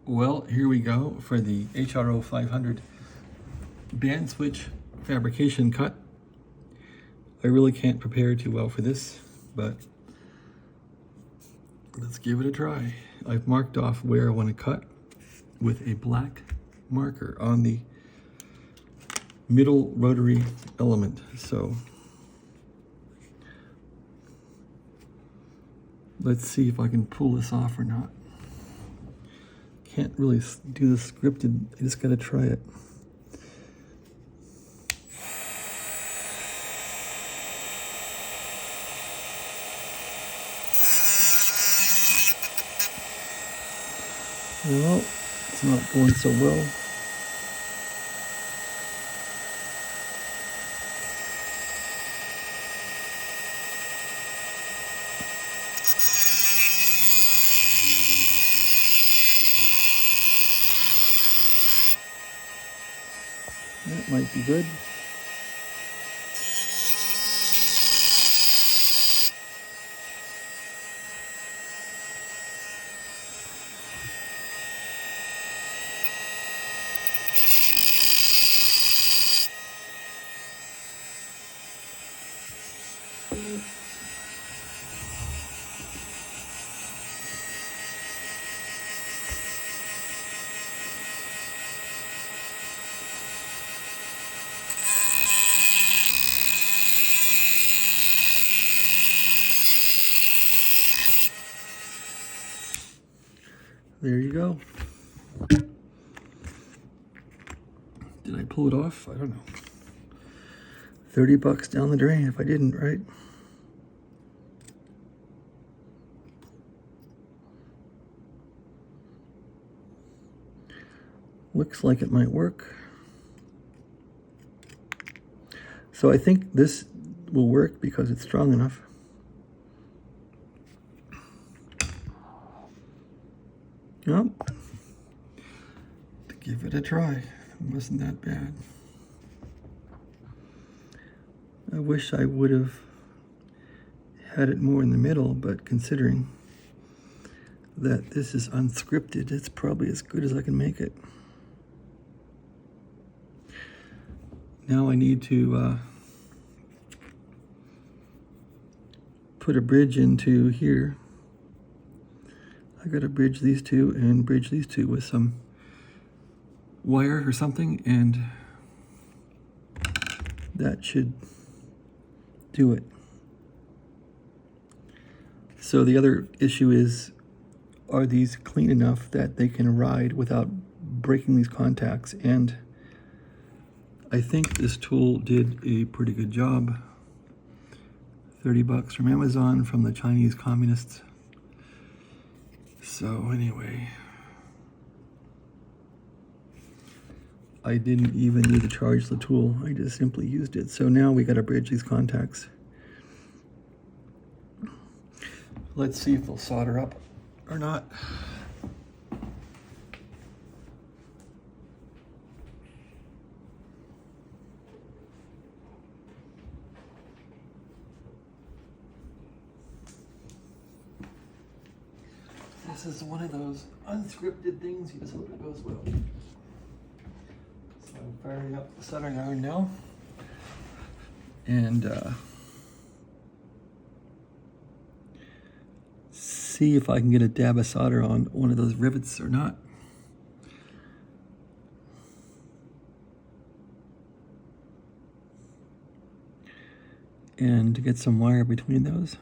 Well, here we go for the HRO 500 band switch fabrication cut. I really can't prepare too well for this, but let's give it a try. I've marked off where I want to cut with a black marker on the middle rotary element. So let's see if I can pull this off or not. Can't really do this scripted, I just gotta try it. Well, it's not going so well. That might be good. There you go. Did I pull it off? I don't know. 30 bucks down the drain if I didn't, right? Looks like it might work. So I think this will work because it's strong enough. Yep. To give it a try. It wasn't that bad. I wish I would have had it more in the middle, but considering that this is unscripted, it's probably as good as I can make it. Now I need to put a bridge into here. I gotta bridge these two and bridge these two with some wire or something, and that should do it. So the other issue is, are these clean enough that they can ride without breaking these contacts? And I think this tool did a pretty good job. 30 bucks from Amazon from the Chinese communists. So anyway, I didn't even need to charge the tool. I just simply used it. So now we got to bridge these contacts. Let's see if they'll solder up or not. This is one of those unscripted things, you just hope it goes well. So I'm firing up the soldering iron now. And see if I can get a dab of solder on one of those rivets or not. And to get some wire between those.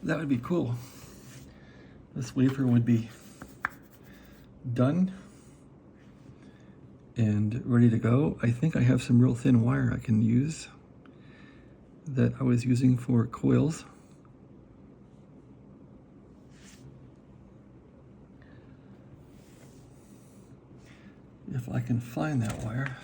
That would be cool. This wafer would be done and ready to go. I think I have some real thin wire I can use that I was using for coils. If I can find that wire.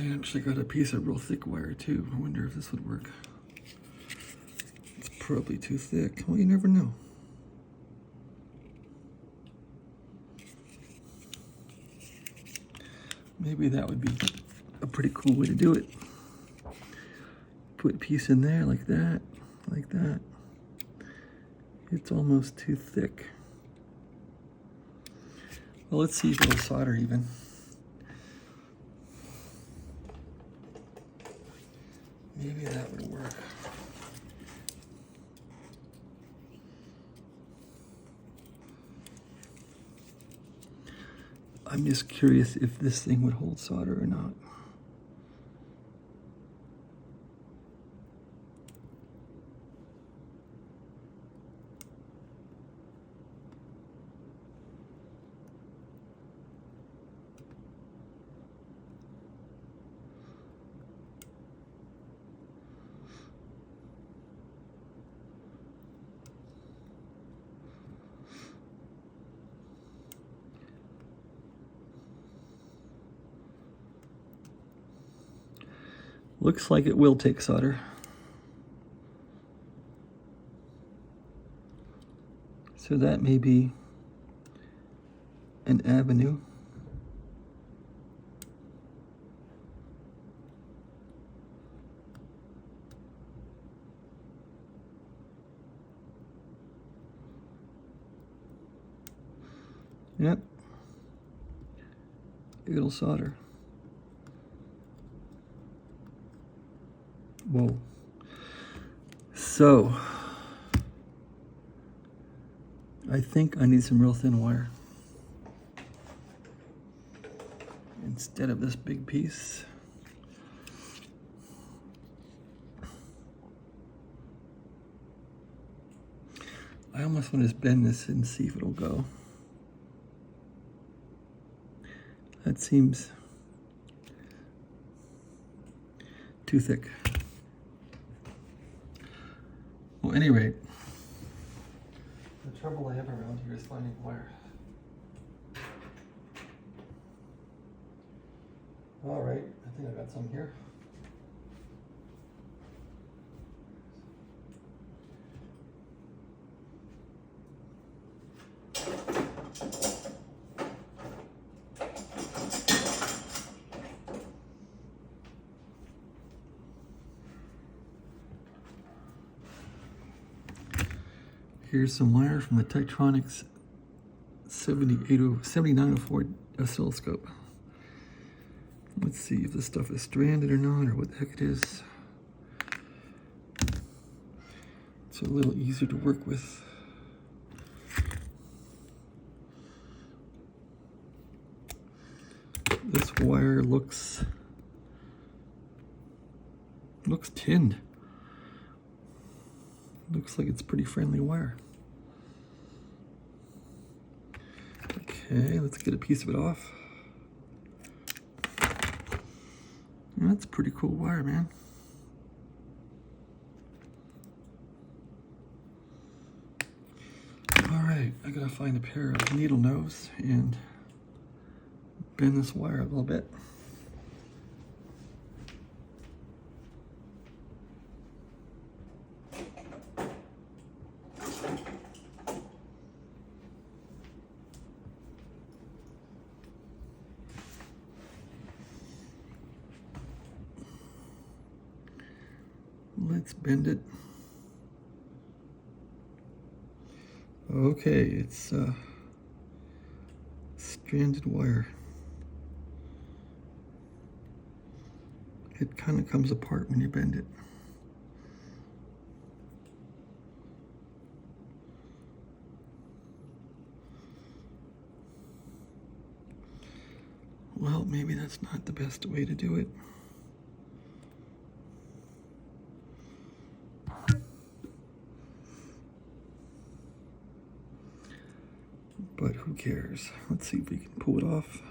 I actually got a piece of real thick wire too. I wonder if this would work. It's probably too thick. Well, you never know. Maybe that would be a pretty cool way to do it. Put a piece in there like that, like that. It's almost too thick. Well, let's see if it'll solder even. Maybe that would work. I'm just curious if this thing would hold solder or not. Looks like it will take solder. So that may be an avenue. Yep. It'll solder. Whoa. So, I think I need some real thin wire instead of this big piece. I almost want to just bend this and see if it'll go. That seems too thick. Well, at any rate, the trouble I have around here is finding wire. All right, I think I got some here. Here's some wire from the Tektronix 7904 oscilloscope. Let's see if this stuff is stranded or not, or what the heck it is. It's a little easier to work with. This wire looks tinned. Looks like it's pretty friendly wire. Okay, let's get a piece of it off. That's pretty cool wire, man. All right, I gotta find a pair of needle nose and bend this wire a little bit. Let's bend it. Okay, it's stranded wire. It kind of comes apart when you bend it. Well, maybe that's not the best way to do it. But who cares? Let's see if we can pull it off.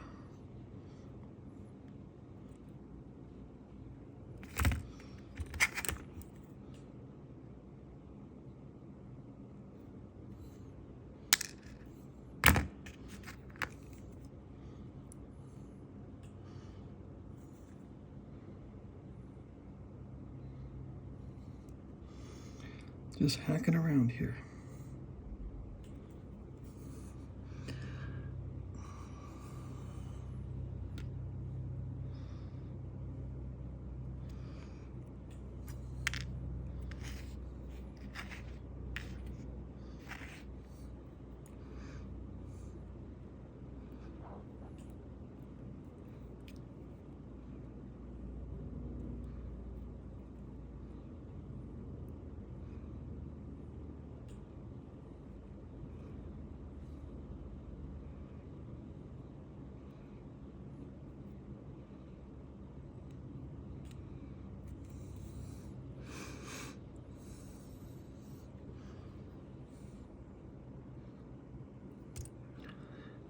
Just hacking around here.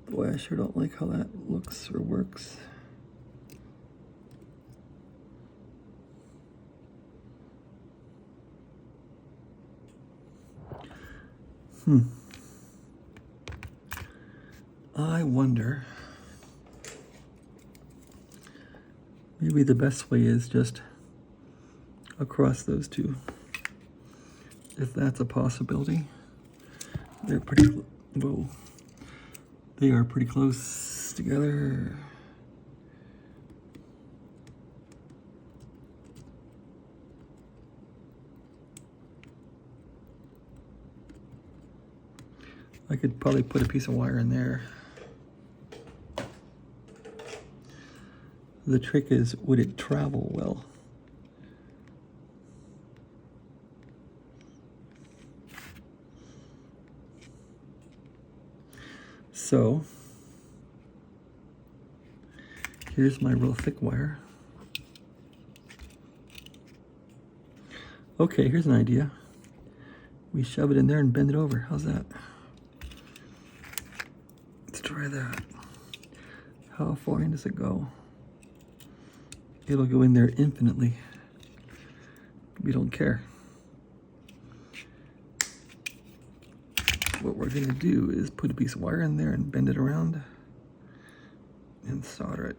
Boy, I sure don't like how that looks or works. I wonder, maybe the best way is just across those two, if that's a possibility. They're pretty, whoa, they are pretty close together. I could probably put a piece of wire in there. The trick is, would it travel well? So, here's my real thick wire. Okay, here's an idea. We shove it in there and bend it over. How's that? Let's try that. How far in does it go? It'll go in there infinitely. We don't care. What we're gonna do is put a piece of wire in there and bend it around and solder it.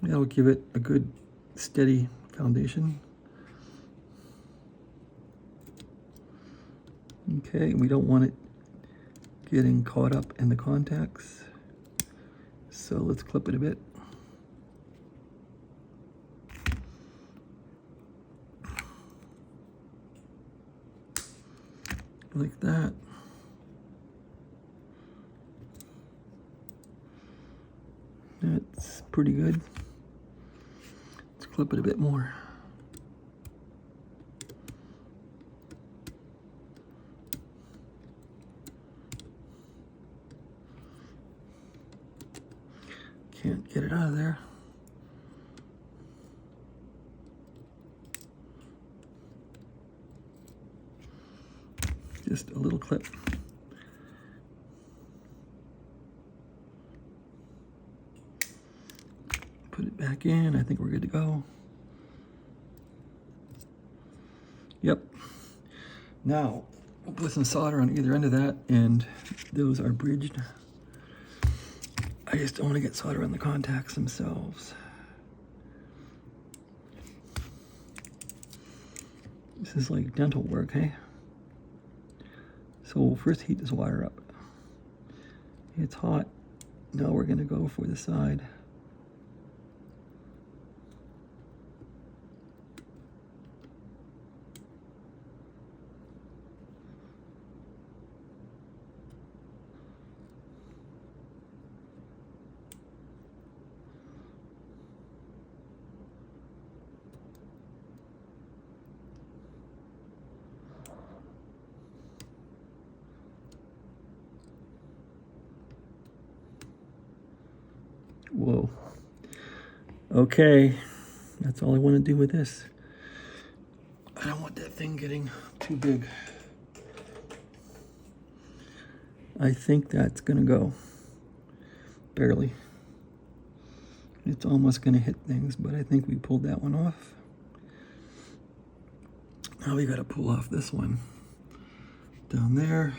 That'll give it a good steady foundation. Okay, we don't want it getting caught up in the contacts, so let's clip it a bit. Like that. That's pretty good. Let's clip it a bit more. Can't get it out of there. Just a little clip. Put it back in. I think we're good to go. Yep. Now, we'll put some solder on either end of that, and those are bridged. I just don't want to get solder on the contacts themselves. This is like dental work, hey? So we'll first heat this wire up. It's hot. Now we're going to go for the side. Whoa. Okay, that's all I want to do with this. I don't want that thing getting too big. I think that's gonna go. Barely. It's almost gonna hit things, but I think we pulled that one off. Now we gotta pull off this one down there.